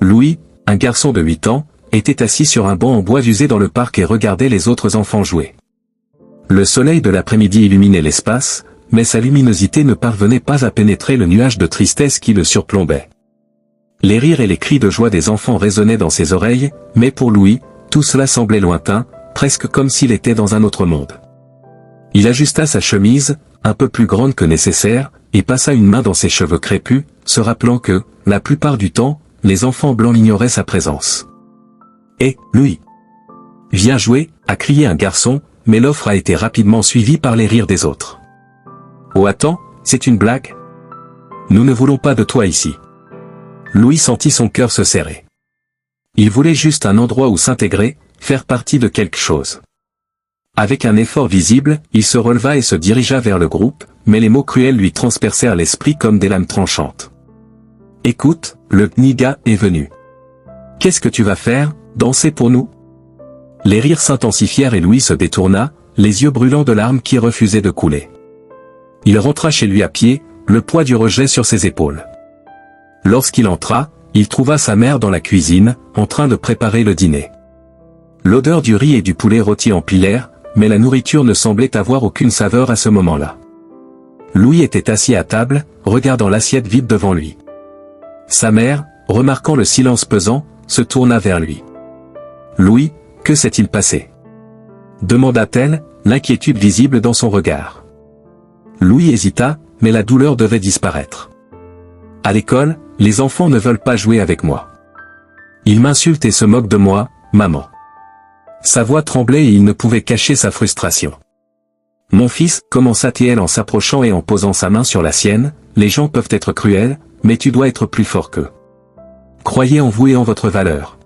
Louis, un garçon de 8 ans, était assis sur un banc en bois usé dans le parc et regardait les autres enfants jouer. Le soleil de l'après-midi illuminait l'espace, mais sa luminosité ne parvenait pas à pénétrer le nuage de tristesse qui le surplombait. Les rires et les cris de joie des enfants résonnaient dans ses oreilles, mais pour Louis, tout cela semblait lointain, presque comme s'il était dans un autre monde. Il ajusta sa chemise, un peu plus grande que nécessaire, et passa une main dans ses cheveux crépus, se rappelant que, la plupart du temps, les enfants blancs ignoraient sa présence. « Hé, Louis! Viens jouer !» a crié un garçon, mais l'offre a été rapidement suivie par les rires des autres. « Oh attends, c'est une blague ? Nous ne voulons pas de toi ici. » Louis sentit son cœur se serrer. Il voulait juste un endroit où s'intégrer, faire partie de quelque chose. Avec un effort visible, il se releva et se dirigea vers le groupe, mais les mots cruels lui transpercèrent l'esprit comme des lames tranchantes. « Écoute, le Kniga est venu. Qu'est-ce que tu vas faire, danser pour nous ?» Les rires s'intensifièrent et Louis se détourna, les yeux brûlants de larmes qui refusaient de couler. Il rentra chez lui à pied, le poids du rejet sur ses épaules. Lorsqu'il entra, il trouva sa mère dans la cuisine, en train de préparer le dîner. L'odeur du riz et du poulet rôti empilèrent, mais la nourriture ne semblait avoir aucune saveur à ce moment-là. Louis était assis à table, regardant l'assiette vide devant lui. Sa mère, remarquant le silence pesant, se tourna vers lui. « Louis, que s'est-il passé ?» demanda-t-elle, l'inquiétude visible dans son regard. Louis hésita, mais la douleur devait disparaître. « À l'école, les enfants ne veulent pas jouer avec moi. Ils m'insultent et se moquent de moi, maman. » Sa voix tremblait et il ne pouvait cacher sa frustration. « Mon fils, » commença-t-elle en s'approchant et en posant sa main sur la sienne, « les gens peuvent être cruels, mais tu dois être plus fort qu'eux. Croyez en vous et en votre valeur.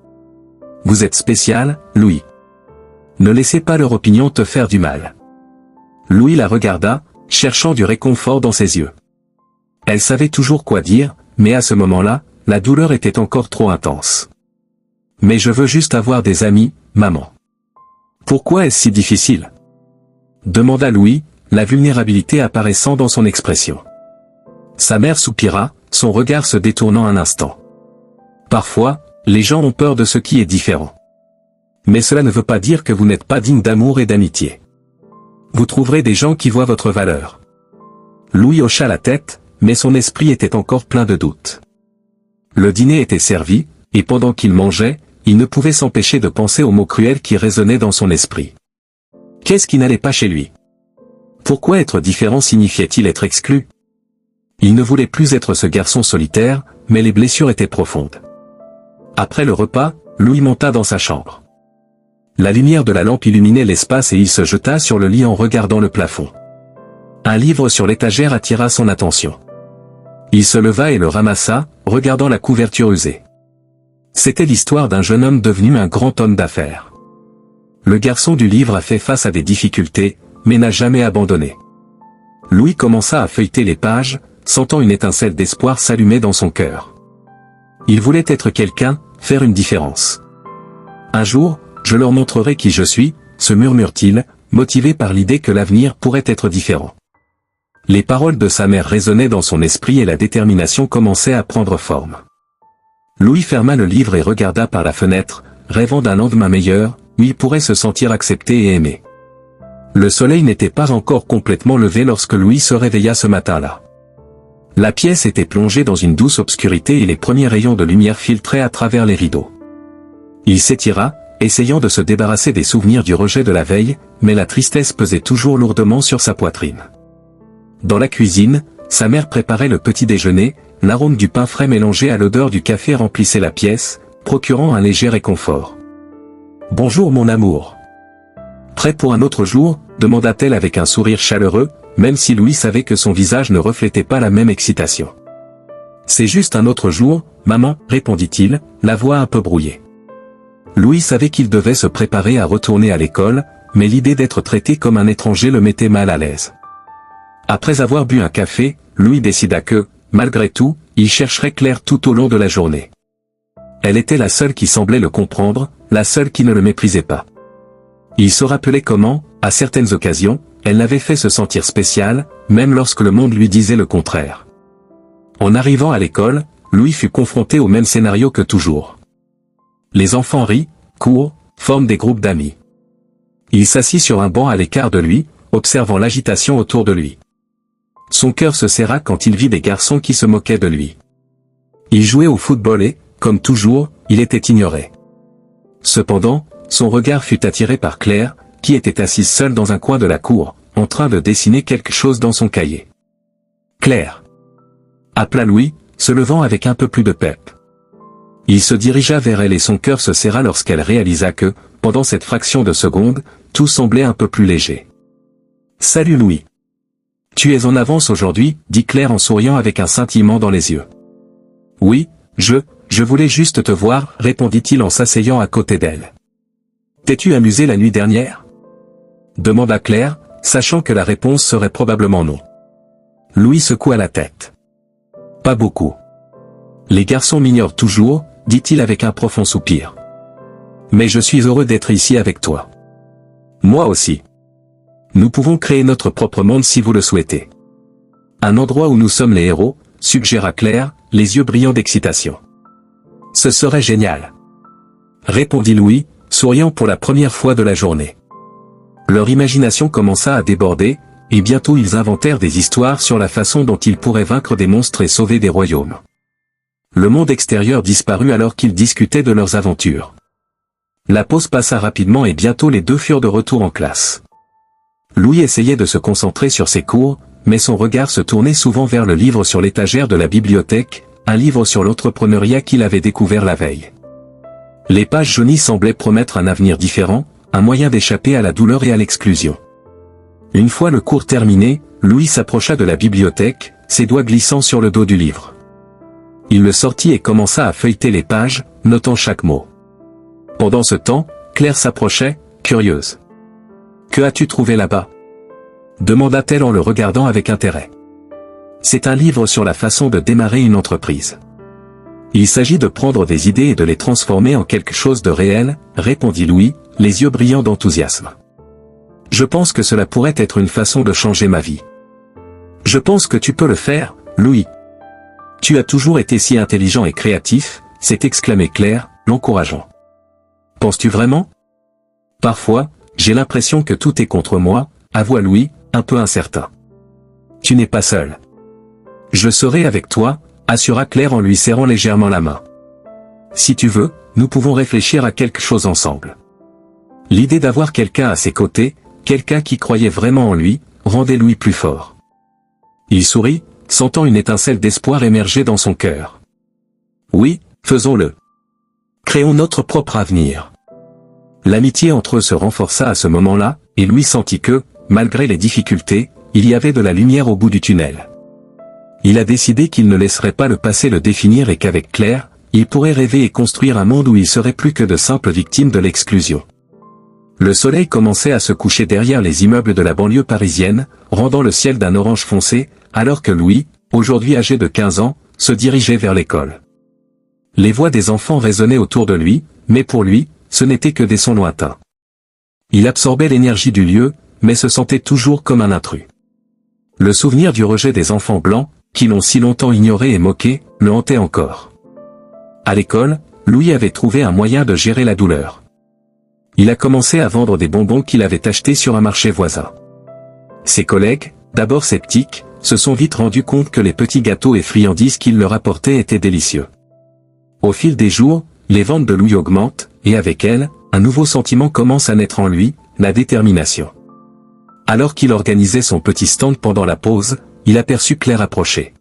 Vous êtes spécial, Louis. Ne laissez pas leur opinion te faire du mal. » Louis la regarda, cherchant du réconfort dans ses yeux. Elle savait toujours quoi dire, mais à ce moment-là, la douleur était encore trop intense. « Mais je veux juste avoir des amis, maman. » « Pourquoi est-ce si difficile ?» demanda Louis, la vulnérabilité apparaissant dans son expression. Sa mère soupira, son regard se détournant un instant. « Parfois, les gens ont peur de ce qui est différent. Mais cela ne veut pas dire que vous n'êtes pas digne d'amour et d'amitié. Vous trouverez des gens qui voient votre valeur. » Louis hocha la tête, mais son esprit était encore plein de doutes. Le dîner était servi, et pendant qu'il mangeait, il ne pouvait s'empêcher de penser aux mots cruels qui résonnaient dans son esprit. Qu'est-ce qui n'allait pas chez lui? Pourquoi être différent signifiait-il être exclu? Il ne voulait plus être ce garçon solitaire, mais les blessures étaient profondes. Après le repas, Louis monta dans sa chambre. La lumière de la lampe illuminait l'espace et il se jeta sur le lit en regardant le plafond. Un livre sur l'étagère attira son attention. Il se leva et le ramassa, regardant la couverture usée. C'était l'histoire d'un jeune homme devenu un grand homme d'affaires. Le garçon du livre a fait face à des difficultés, mais n'a jamais abandonné. Louis commença à feuilleter les pages, sentant une étincelle d'espoir s'allumer dans son cœur. Il voulait être quelqu'un, faire une différence. Un jour, je leur montrerai qui je suis, se murmure-t-il, motivé par l'idée que l'avenir pourrait être différent. Les paroles de sa mère résonnaient dans son esprit et la détermination commençait à prendre forme. Louis ferma le livre et regarda par la fenêtre, rêvant d'un lendemain meilleur, où il pourrait se sentir accepté et aimé. Le soleil n'était pas encore complètement levé lorsque Louis se réveilla ce matin-là. La pièce était plongée dans une douce obscurité et les premiers rayons de lumière filtraient à travers les rideaux. Il s'étira, essayant de se débarrasser des souvenirs du rejet de la veille, mais la tristesse pesait toujours lourdement sur sa poitrine. Dans la cuisine, sa mère préparait le petit déjeuner, l'arôme du pain frais mélangé à l'odeur du café remplissait la pièce, procurant un léger réconfort. « Bonjour mon amour. Prêt pour un autre jour ?» demanda-t-elle avec un sourire chaleureux, même si Louis savait que son visage ne reflétait pas la même excitation. « C'est juste un autre jour, maman, répondit-il, la voix un peu brouillée. Louis savait qu'il devait se préparer à retourner à l'école, mais l'idée d'être traité comme un étranger le mettait mal à l'aise. Après avoir bu un café, Louis décida que, malgré tout, il chercherait Claire tout au long de la journée. Elle était la seule qui semblait le comprendre, la seule qui ne le méprisait pas. Il se rappelait comment, à certaines occasions, elle l'avait fait se sentir spécial, même lorsque le monde lui disait le contraire. En arrivant à l'école, Louis fut confronté au même scénario que toujours. Les enfants rient, courent, forment des groupes d'amis. Il s'assit sur un banc à l'écart de lui, observant l'agitation autour de lui. Son cœur se serra quand il vit des garçons qui se moquaient de lui. Il jouait au football et, comme toujours, il était ignoré. Cependant, son regard fut attiré par Claire, qui était assise seule dans un coin de la cour, en train de dessiner quelque chose dans son cahier. « Claire !» appela Louis, se levant avec un peu plus de pep. Il se dirigea vers elle et son cœur se serra lorsqu'elle réalisa que, pendant cette fraction de seconde, tout semblait un peu plus léger. « Salut Louis. Tu es en avance aujourd'hui, dit Claire en souriant avec un scintillement dans les yeux. « Oui, je voulais juste te voir, répondit-il en s'asseyant à côté d'elle. « T'es-tu amusé la nuit dernière ?» demanda Claire, sachant que la réponse serait probablement non. Louis secoua la tête. « Pas beaucoup. Les garçons m'ignorent toujours, dit-il avec un profond soupir. Mais je suis heureux d'être ici avec toi. Moi aussi. Nous pouvons créer notre propre monde si vous le souhaitez. Un endroit où nous sommes les héros, suggéra Claire, les yeux brillants d'excitation. Ce serait génial. Répondit Louis, souriant pour la première fois de la journée. Leur imagination commença à déborder, et bientôt ils inventèrent des histoires sur la façon dont ils pourraient vaincre des monstres et sauver des royaumes. Le monde extérieur disparut alors qu'ils discutaient de leurs aventures. La pause passa rapidement et bientôt les deux furent de retour en classe. Louis essayait de se concentrer sur ses cours, mais son regard se tournait souvent vers le livre sur l'étagère de la bibliothèque, un livre sur l'entrepreneuriat qu'il avait découvert la veille. Les pages jaunies semblaient promettre un avenir différent, un moyen d'échapper à la douleur et à l'exclusion. Une fois le cours terminé, Louis s'approcha de la bibliothèque, ses doigts glissant sur le dos du livre. Il le sortit et commença à feuilleter les pages, notant chaque mot. Pendant ce temps, Claire s'approchait, curieuse. « Que as-tu trouvé là-bas » demanda-t-elle en le regardant avec intérêt. « C'est un livre sur la façon de démarrer une entreprise. Il s'agit de prendre des idées et de les transformer en quelque chose de réel, répondit Louis, les yeux brillants d'enthousiasme. Je pense que cela pourrait être une façon de changer ma vie. Je pense que tu peux le faire, Louis. Tu as toujours été si intelligent et créatif, s'est exclamé Claire, l'encourageant. Penses-tu vraiment ? Parfois, j'ai l'impression que tout est contre moi, avoua Louis, un peu incertain. Tu n'es pas seul. Je serai avec toi, assura Claire en lui serrant légèrement la main. Si tu veux, nous pouvons réfléchir à quelque chose ensemble. L'idée d'avoir quelqu'un à ses côtés, quelqu'un qui croyait vraiment en lui, rendait Louis plus fort. Il sourit, sentant une étincelle d'espoir émerger dans son cœur. Oui, faisons-le. Créons notre propre avenir. L'amitié entre eux se renforça à ce moment-là, et Louis sentit que, malgré les difficultés, il y avait de la lumière au bout du tunnel. Il a décidé qu'il ne laisserait pas le passé le définir et qu'avec Claire, il pourrait rêver et construire un monde où il serait plus que de simples victimes de l'exclusion. Le soleil commençait à se coucher derrière les immeubles de la banlieue parisienne, rendant le ciel d'un orange foncé, alors que Louis, aujourd'hui âgé de 15 ans, se dirigeait vers l'école. Les voix des enfants résonnaient autour de lui, mais pour lui, ce n'étaient que des sons lointains. Il absorbait l'énergie du lieu, mais se sentait toujours comme un intrus. Le souvenir du rejet des enfants blancs, qui l'ont si longtemps ignoré et moqué, le hantait encore. À l'école, Louis avait trouvé un moyen de gérer la douleur. Il a commencé à vendre des bonbons qu'il avait achetés sur un marché voisin. Ses collègues, d'abord sceptiques, se sont vite rendus compte que les petits gâteaux et friandises qu'il leur apportait étaient délicieux. Au fil des jours, les ventes de Louis augmentent, et avec elles, un nouveau sentiment commence à naître en lui, la détermination. Alors qu'il organisait son petit stand pendant la pause, il aperçut Claire approcher.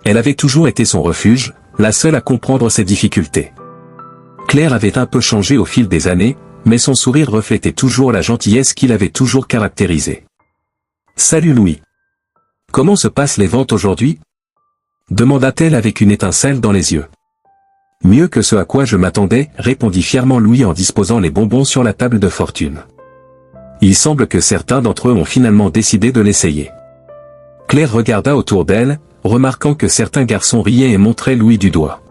Elle avait toujours été son refuge, la seule à comprendre ses difficultés. Claire avait un peu changé au fil des années, mais son sourire reflétait toujours la gentillesse qui l'avait toujours caractérisé. « Salut Louis. Comment se passent les ventes aujourd'hui » demanda-t-elle avec une étincelle dans les yeux. « Mieux que ce à quoi je m'attendais, répondit fièrement Louis en disposant les bonbons sur la table de fortune. Il semble que certains d'entre eux ont finalement décidé de l'essayer. Claire regarda autour d'elle, remarquant que certains garçons riaient et montraient Louis du doigt.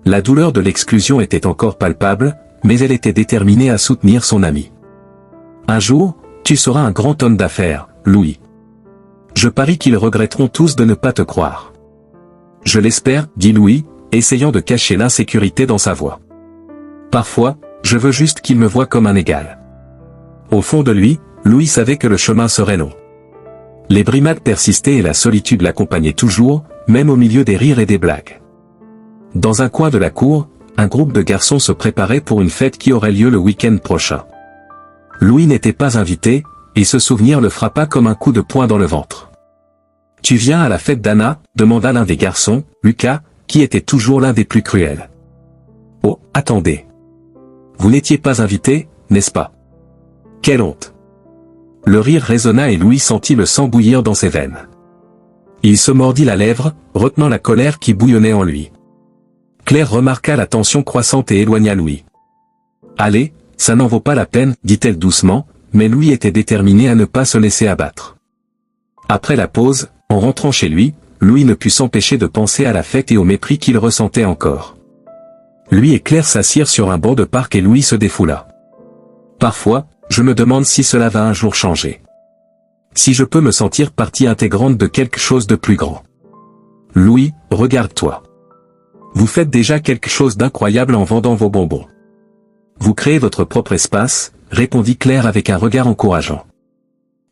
La douleur de l'exclusion était encore palpable, mais elle était déterminée à soutenir son ami. Un jour, tu seras un grand homme d'affaires, Louis. Je parie qu'ils regretteront tous de ne pas te croire. Je l'espère, dit Louis, essayant de cacher l'insécurité dans sa voix. Parfois, je veux juste qu'il me voie comme un égal. Au fond de lui, Louis savait que le chemin serait long. Les brimades persistaient et la solitude l'accompagnait toujours, même au milieu des rires et des blagues. Dans un coin de la cour, un groupe de garçons se préparait pour une fête qui aurait lieu le week-end prochain. Louis n'était pas invité, et ce souvenir le frappa comme un coup de poing dans le ventre. « Tu viens à la fête d'Anna ?» demanda l'un des garçons, Lucas, qui était toujours l'un des plus cruels. « Oh, attendez. Vous n'étiez pas invité, n'est-ce pas? Quelle honte !» Le rire résonna et Louis sentit le sang bouillir dans ses veines. Il se mordit la lèvre, retenant la colère qui bouillonnait en lui. Claire remarqua la tension croissante et éloigna Louis. « Allez, ça n'en vaut pas la peine, dit-elle doucement, mais Louis était déterminé à ne pas se laisser abattre. Après la pause, en rentrant chez lui, Louis ne put s'empêcher de penser à la fête et au mépris qu'il ressentait encore. Lui et Claire s'assirent sur un banc de parc et Louis se défoula. « Parfois, je me demande si cela va un jour changer. Si je peux me sentir partie intégrante de quelque chose de plus grand. Louis, regarde-toi. Vous faites déjà quelque chose d'incroyable en vendant vos bonbons. Vous créez votre propre espace, répondit Claire avec un regard encourageant.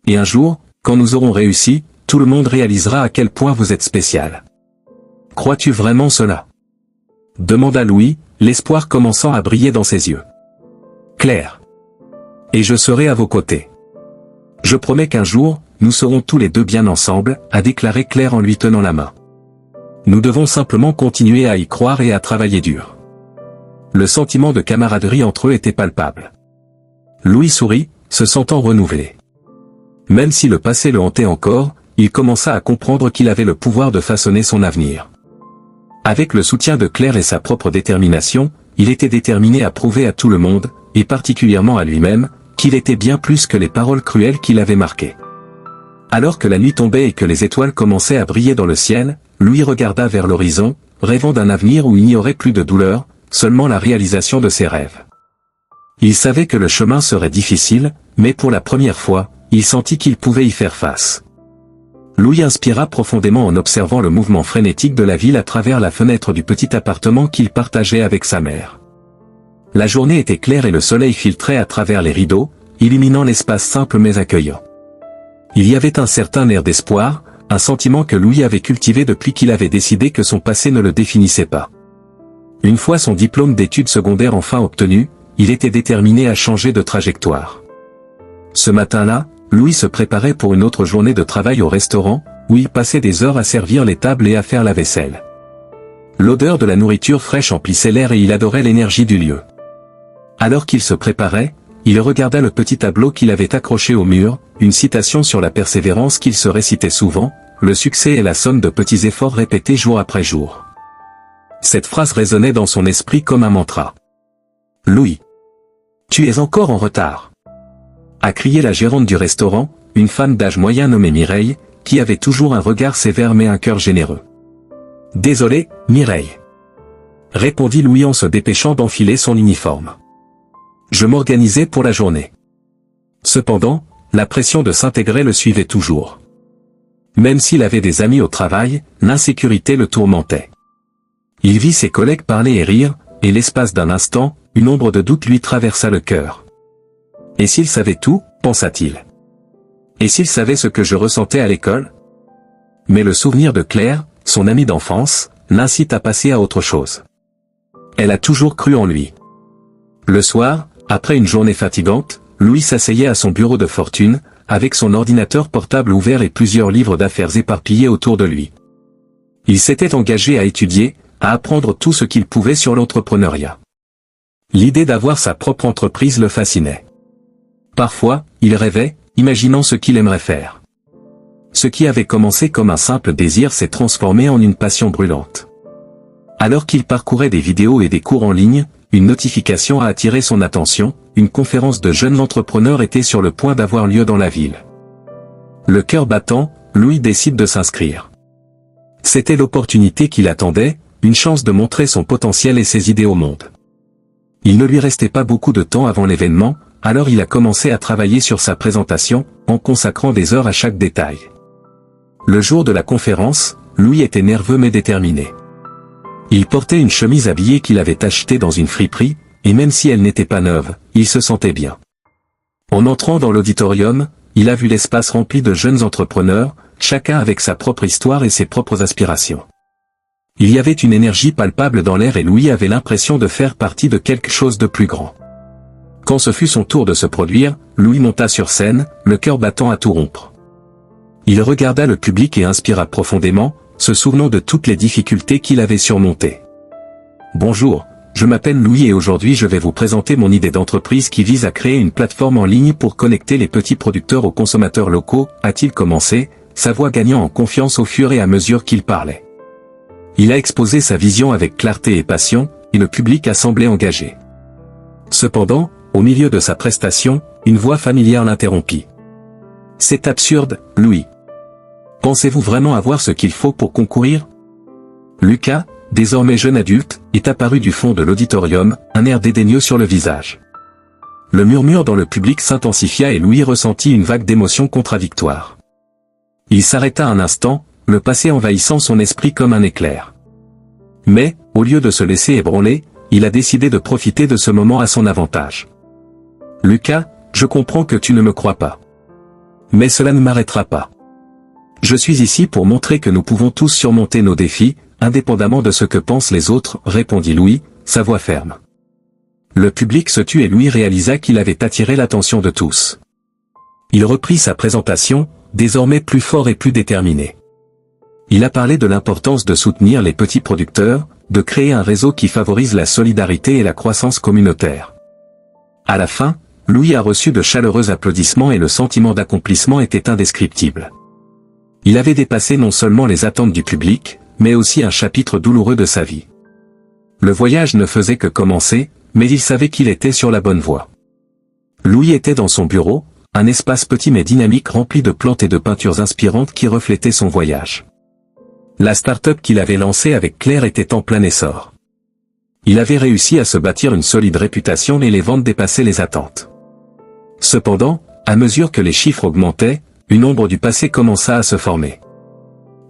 Et un jour, quand nous aurons réussi, tout le monde réalisera à quel point vous êtes spécial. Crois-tu vraiment cela? Demanda Louis, l'espoir commençant à briller dans ses yeux. Claire. Et je serai à vos côtés. Je promets qu'un jour, nous serons tous les deux bien ensemble, a déclaré Claire en lui tenant la main. Nous devons simplement continuer à y croire et à travailler dur. Le sentiment de camaraderie entre eux était palpable. Louis sourit, se sentant renouvelé. Même si le passé le hantait encore, il commença à comprendre qu'il avait le pouvoir de façonner son avenir. Avec le soutien de Claire et sa propre détermination, il était déterminé à prouver à tout le monde, et particulièrement à lui-même, qu'il était bien plus que les paroles cruelles qui l'avaient marqué. Alors que la nuit tombait et que les étoiles commençaient à briller dans le ciel, Louis regarda vers l'horizon, rêvant d'un avenir où il n'y aurait plus de douleur, seulement la réalisation de ses rêves. Il savait que le chemin serait difficile, mais pour la première fois, il sentit qu'il pouvait y faire face. Louis inspira profondément en observant le mouvement frénétique de la ville à travers la fenêtre du petit appartement qu'il partageait avec sa mère. La journée était claire et le soleil filtrait à travers les rideaux, illuminant l'espace simple mais accueillant. Il y avait un certain air d'espoir, un sentiment que Louis avait cultivé depuis qu'il avait décidé que son passé ne le définissait pas. Une fois son diplôme d'études secondaires enfin obtenu, il était déterminé à changer de trajectoire. Ce matin-là, Louis se préparait pour une autre journée de travail au restaurant, où il passait des heures à servir les tables et à faire la vaisselle. L'odeur de la nourriture fraîche emplissait l'air et il adorait l'énergie du lieu. Alors qu'il se préparait, il regarda le petit tableau qu'il avait accroché au mur, une citation sur la persévérance qu'il se récitait souvent, le succès est la somme de petits efforts répétés jour après jour. Cette phrase résonnait dans son esprit comme un mantra. « Louis, tu es encore en retard !» a crié la gérante du restaurant, une femme d'âge moyen nommée Mireille, qui avait toujours un regard sévère mais un cœur généreux. « Désolé, Mireille. » répondit Louis en se dépêchant d'enfiler son uniforme. Je m'organisais pour la journée. Cependant, la pression de s'intégrer le suivait toujours. Même s'il avait des amis au travail, l'insécurité le tourmentait. Il vit ses collègues parler et rire, et l'espace d'un instant, une ombre de doute lui traversa le cœur. Et s'il savait tout, pensa-t-il. Et s'il savait ce que je ressentais à l'école? Mais le souvenir de Claire, son amie d'enfance, l'incite à passer à autre chose. Elle a toujours cru en lui. Le soir, après une journée fatigante, Louis s'asseyait à son bureau de fortune, avec son ordinateur portable ouvert et plusieurs livres d'affaires éparpillés autour de lui. Il s'était engagé à étudier, à apprendre tout ce qu'il pouvait sur l'entrepreneuriat. L'idée d'avoir sa propre entreprise le fascinait. Parfois, il rêvait, imaginant ce qu'il aimerait faire. Ce qui avait commencé comme un simple désir s'est transformé en une passion brûlante. Alors qu'il parcourait des vidéos et des cours en ligne, une notification a attiré son attention, une conférence de jeunes entrepreneurs était sur le point d'avoir lieu dans la ville. Le cœur battant, Louis décide de s'inscrire. C'était l'opportunité qu'il attendait, une chance de montrer son potentiel et ses idées au monde. Il ne lui restait pas beaucoup de temps avant l'événement, alors il a commencé à travailler sur sa présentation, en consacrant des heures à chaque détail. Le jour de la conférence, Louis était nerveux mais déterminé. Il portait une chemise habillée qu'il avait achetée dans une friperie, et même si elle n'était pas neuve, il se sentait bien. En entrant dans l'auditorium, il a vu l'espace rempli de jeunes entrepreneurs, chacun avec sa propre histoire et ses propres aspirations. Il y avait une énergie palpable dans l'air et Louis avait l'impression de faire partie de quelque chose de plus grand. Quand ce fut son tour de se produire, Louis monta sur scène, le cœur battant à tout rompre. Il regarda le public et inspira profondément, se souvenant de toutes les difficultés qu'il avait surmontées. « Bonjour, je m'appelle Louis et aujourd'hui je vais vous présenter mon idée d'entreprise qui vise à créer une plateforme en ligne pour connecter les petits producteurs aux consommateurs locaux », a-t-il commencé, sa voix gagnant en confiance au fur et à mesure qu'il parlait. Il a exposé sa vision avec clarté et passion, et le public a semblé engagé. Cependant, au milieu de sa prestation, une voix familière l'interrompit. « C'est absurde, Louis. Pensez-vous vraiment avoir ce qu'il faut pour concourir ?» Lucas, désormais jeune adulte, est apparu du fond de l'auditorium, un air dédaigneux sur le visage. Le murmure dans le public s'intensifia et Louis ressentit une vague d'émotions contradictoires. Il s'arrêta un instant, le passé envahissant son esprit comme un éclair. Mais, au lieu de se laisser ébranler, il a décidé de profiter de ce moment à son avantage. « Lucas, je comprends que tu ne me crois pas. Mais cela ne m'arrêtera pas. Je suis ici pour montrer que nous pouvons tous surmonter nos défis, indépendamment de ce que pensent les autres, répondit Louis, sa voix ferme. Le public se tut et Louis réalisa qu'il avait attiré l'attention de tous. Il reprit sa présentation, désormais plus fort et plus déterminé. Il a parlé de l'importance de soutenir les petits producteurs, de créer un réseau qui favorise la solidarité et la croissance communautaire. À la fin, Louis a reçu de chaleureux applaudissements et le sentiment d'accomplissement était indescriptible. Il avait dépassé non seulement les attentes du public, mais aussi un chapitre douloureux de sa vie. Le voyage ne faisait que commencer, mais il savait qu'il était sur la bonne voie. Louis était dans son bureau, un espace petit mais dynamique rempli de plantes et de peintures inspirantes qui reflétaient son voyage. La start-up qu'il avait lancée avec Claire était en plein essor. Il avait réussi à se bâtir une solide réputation et les ventes dépassaient les attentes. Cependant, à mesure que les chiffres augmentaient, une ombre du passé commença à se former.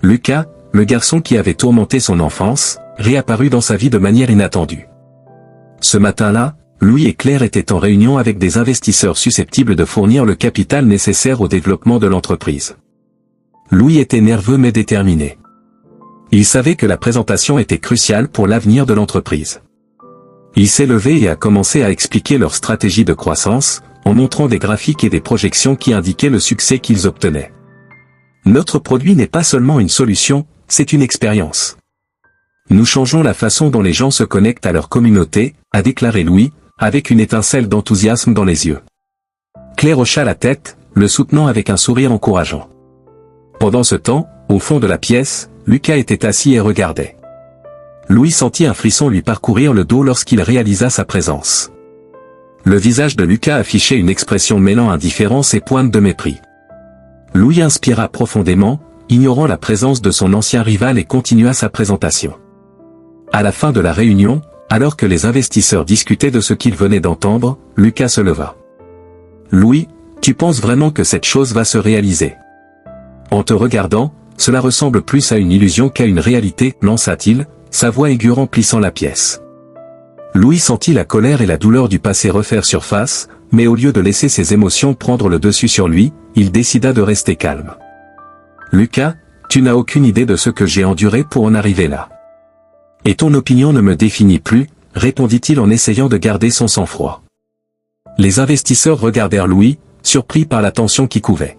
Lucas, le garçon qui avait tourmenté son enfance, réapparut dans sa vie de manière inattendue. Ce matin-là, Louis et Claire étaient en réunion avec des investisseurs susceptibles de fournir le capital nécessaire au développement de l'entreprise. Louis était nerveux mais déterminé. Il savait que la présentation était cruciale pour l'avenir de l'entreprise. Il s'est levé et a commencé à expliquer leur stratégie de croissance, en montrant des graphiques et des projections qui indiquaient le succès qu'ils obtenaient. Notre produit n'est pas seulement une solution, c'est une expérience. Nous changeons la façon dont les gens se connectent à leur communauté, a déclaré Louis, avec une étincelle d'enthousiasme dans les yeux. Claire hocha la tête, le soutenant avec un sourire encourageant. Pendant ce temps, au fond de la pièce, Lucas était assis et regardait. Louis sentit un frisson lui parcourir le dos lorsqu'il réalisa sa présence. Le visage de Lucas affichait une expression mêlant indifférence et pointe de mépris. Louis inspira profondément, ignorant la présence de son ancien rival et continua sa présentation. À la fin de la réunion, alors que les investisseurs discutaient de ce qu'ils venaient d'entendre, Lucas se leva. « Louis, tu penses vraiment que cette chose va se réaliser ? En te regardant, cela ressemble plus à une illusion qu'à une réalité, lança-t-il, sa voix aiguë remplissant la pièce. Louis sentit la colère et la douleur du passé refaire surface, mais au lieu de laisser ses émotions prendre le dessus sur lui, il décida de rester calme. « Lucas, tu n'as aucune idée de ce que j'ai enduré pour en arriver là. Et ton opinion ne me définit plus, répondit-il en essayant de garder son sang-froid. Les investisseurs regardèrent Louis, surpris par la tension qui couvait.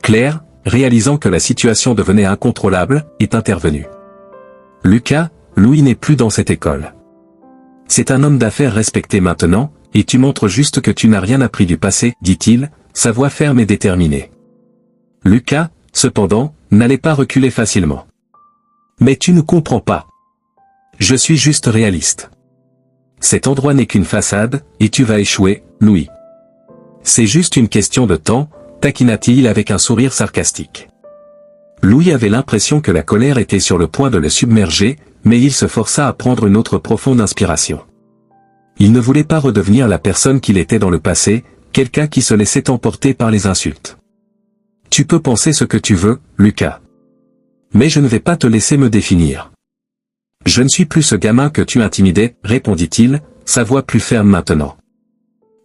Claire, réalisant que la situation devenait incontrôlable, est intervenue. « Lucas, Louis n'est plus dans cette école. C'est un homme d'affaires respecté maintenant, et tu montres juste que tu n'as rien appris du passé, dit-il, sa voix ferme et déterminée. Lucas, cependant, n'allait pas reculer facilement. Mais tu ne comprends pas. Je suis juste réaliste. Cet endroit n'est qu'une façade, et tu vas échouer, Louis. C'est juste une question de temps, taquina-t-il avec un sourire sarcastique. Louis avait l'impression que la colère était sur le point de le submerger, mais il se força à prendre une autre profonde inspiration. Il ne voulait pas redevenir la personne qu'il était dans le passé, quelqu'un qui se laissait emporter par les insultes. Tu peux penser ce que tu veux, Lucas. Mais je ne vais pas te laisser me définir. Je ne suis plus ce gamin que tu intimidais, répondit-il, sa voix plus ferme maintenant.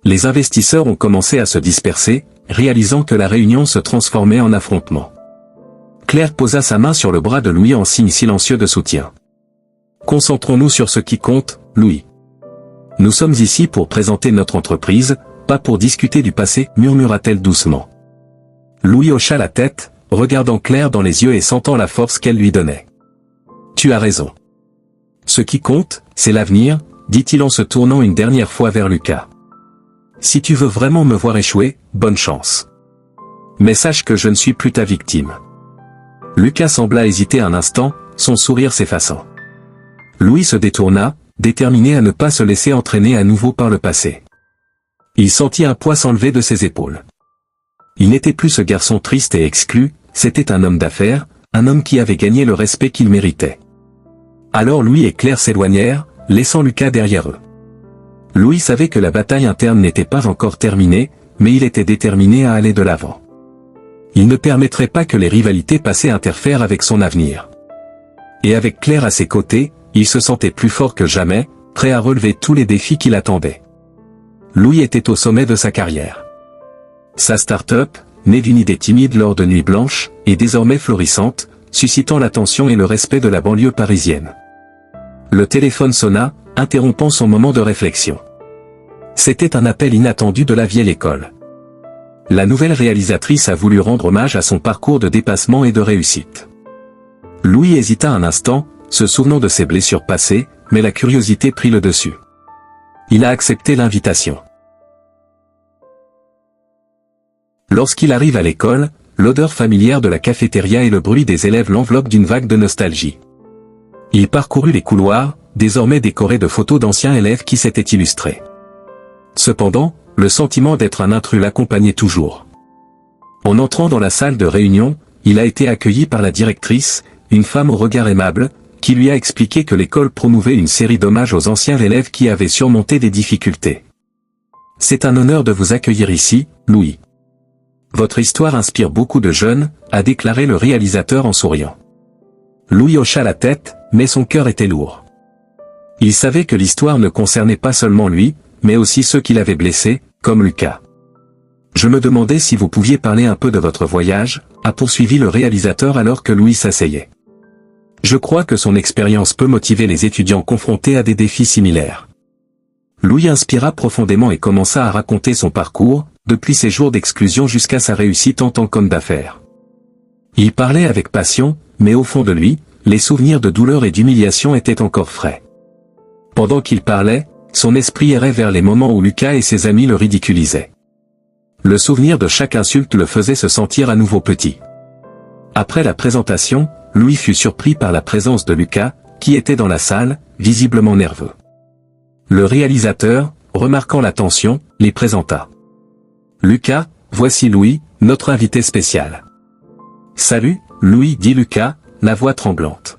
Les investisseurs ont commencé à se disperser, réalisant que la réunion se transformait en affrontement. Claire posa sa main sur le bras de Louis en signe silencieux de soutien. Concentrons-nous sur ce qui compte, Louis. Nous sommes ici pour présenter notre entreprise, pas pour discuter du passé, murmura-t-elle doucement. Louis hocha la tête, regardant Claire dans les yeux et sentant la force qu'elle lui donnait. Tu as raison. Ce qui compte, c'est l'avenir, dit-il en se tournant une dernière fois vers Lucas. Si tu veux vraiment me voir échouer, bonne chance. Mais sache que je ne suis plus ta victime. Lucas sembla hésiter un instant, son sourire s'effaçant. Louis se détourna, déterminé à ne pas se laisser entraîner à nouveau par le passé. Il sentit un poids s'enlever de ses épaules. Il n'était plus ce garçon triste et exclu, c'était un homme d'affaires, un homme qui avait gagné le respect qu'il méritait. Alors Louis et Claire s'éloignèrent, laissant Lucas derrière eux. Louis savait que la bataille interne n'était pas encore terminée, mais il était déterminé à aller de l'avant. Il ne permettrait pas que les rivalités passées interfèrent avec son avenir. Et avec Claire à ses côtés, il se sentait plus fort que jamais, prêt à relever tous les défis qui l'attendaient. Louis était au sommet de sa carrière. Sa start-up, née d'une idée timide lors de Nuit Blanche, est désormais florissante, suscitant l'attention et le respect de la banlieue parisienne. Le téléphone sonna, interrompant son moment de réflexion. C'était un appel inattendu de la vieille école. La nouvelle réalisatrice a voulu rendre hommage à son parcours de dépassement et de réussite. Louis hésita un instant, se souvenant de ses blessures passées, mais la curiosité prit le dessus. Il a accepté l'invitation. Lorsqu'il arrive à l'école, l'odeur familière de la cafétéria et le bruit des élèves l'enveloppent d'une vague de nostalgie. Il parcourut les couloirs, désormais décorés de photos d'anciens élèves qui s'étaient illustrés. Cependant, le sentiment d'être un intrus l'accompagnait toujours. En entrant dans la salle de réunion, il a été accueilli par la directrice, une femme au regard aimable, qui lui a expliqué que l'école promouvait une série d'hommages aux anciens élèves qui avaient surmonté des difficultés. C'est un honneur de vous accueillir ici, Louis. Votre histoire inspire beaucoup de jeunes, a déclaré le réalisateur en souriant. Louis hocha la tête, mais son cœur était lourd. Il savait que l'histoire ne concernait pas seulement lui, mais aussi ceux qui l'avaient blessé, comme Lucas. Je me demandais si vous pouviez parler un peu de votre voyage, a poursuivi le réalisateur alors que Louis s'asseyait. Je crois que son expérience peut motiver les étudiants confrontés à des défis similaires. Louis inspira profondément et commença à raconter son parcours, depuis ses jours d'exclusion jusqu'à sa réussite en tant qu'homme d'affaires. Il parlait avec passion, mais au fond de lui, les souvenirs de douleur et d'humiliation étaient encore frais. Pendant qu'il parlait, son esprit errait vers les moments où Lucas et ses amis le ridiculisaient. Le souvenir de chaque insulte le faisait se sentir à nouveau petit. Après la présentation, Louis fut surpris par la présence de Lucas, qui était dans la salle, visiblement nerveux. Le réalisateur, remarquant la tension, les présenta. Lucas, voici Louis, notre invité spécial. Salut, Louis, dit Lucas, la voix tremblante.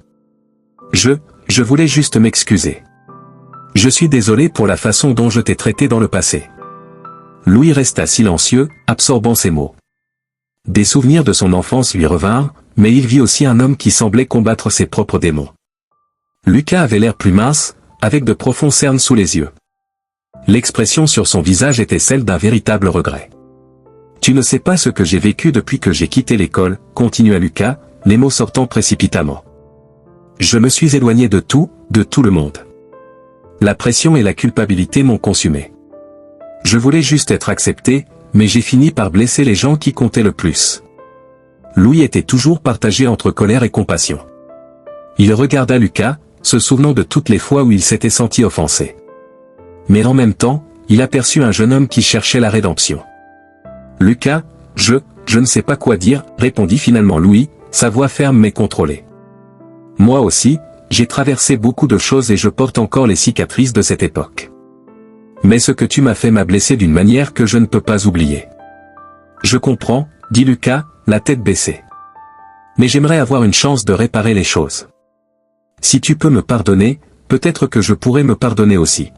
Je voulais juste m'excuser. Je suis désolé pour la façon dont je t'ai traité dans le passé. Louis resta silencieux, absorbant ces mots. Des souvenirs de son enfance lui revinrent, mais il vit aussi un homme qui semblait combattre ses propres démons. Lucas avait l'air plus mince, avec de profonds cernes sous les yeux. L'expression sur son visage était celle d'un véritable regret. Tu ne sais pas ce que j'ai vécu depuis que j'ai quitté l'école, continua Lucas, les mots sortant précipitamment. Je me suis éloigné de tout le monde. La pression et la culpabilité m'ont consumé. Je voulais juste être accepté, mais j'ai fini par blesser les gens qui comptaient le plus. Louis était toujours partagé entre colère et compassion. Il regarda Lucas, se souvenant de toutes les fois où il s'était senti offensé. Mais en même temps, il aperçut un jeune homme qui cherchait la rédemption. Lucas, je ne sais pas quoi dire, répondit finalement Louis, sa voix ferme mais contrôlée. Moi aussi, j'ai traversé beaucoup de choses et je porte encore les cicatrices de cette époque. Mais ce que tu m'as fait m'a blessé d'une manière que je ne peux pas oublier. Je comprends, dit Lucas, la tête baissée. Mais j'aimerais avoir une chance de réparer les choses. Si tu peux me pardonner, peut-être que je pourrais me pardonner aussi.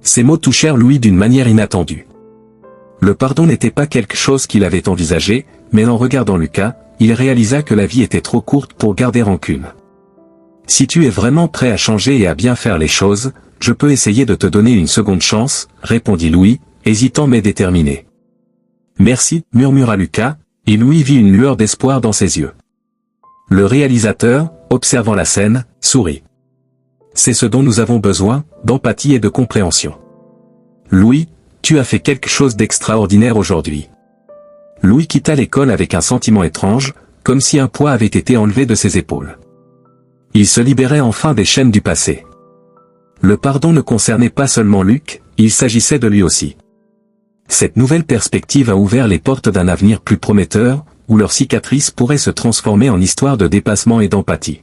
Ces mots touchèrent Louis d'une manière inattendue. Le pardon n'était pas quelque chose qu'il avait envisagé, mais en regardant Lucas, il réalisa que la vie était trop courte pour garder rancune. Si tu es vraiment prêt à changer et à bien faire les choses, je peux essayer de te donner une seconde chance, répondit Louis, hésitant mais déterminé. Merci, murmura Lucas, et Louis vit une lueur d'espoir dans ses yeux. Le réalisateur, observant la scène, sourit. C'est ce dont nous avons besoin, d'empathie et de compréhension. Louis, tu as fait quelque chose d'extraordinaire aujourd'hui. Louis quitta l'école avec un sentiment étrange, comme si un poids avait été enlevé de ses épaules. Il se libérait enfin des chaînes du passé. Le pardon ne concernait pas seulement Luc, il s'agissait de lui aussi. Cette nouvelle perspective a ouvert les portes d'un avenir plus prometteur, où leur cicatrice pourrait se transformer en histoire de dépassement et d'empathie.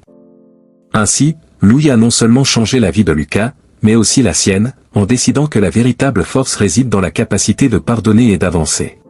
Ainsi, Louis a non seulement changé la vie de Lucas, mais aussi la sienne, en décidant que la véritable force réside dans la capacité de pardonner et d'avancer.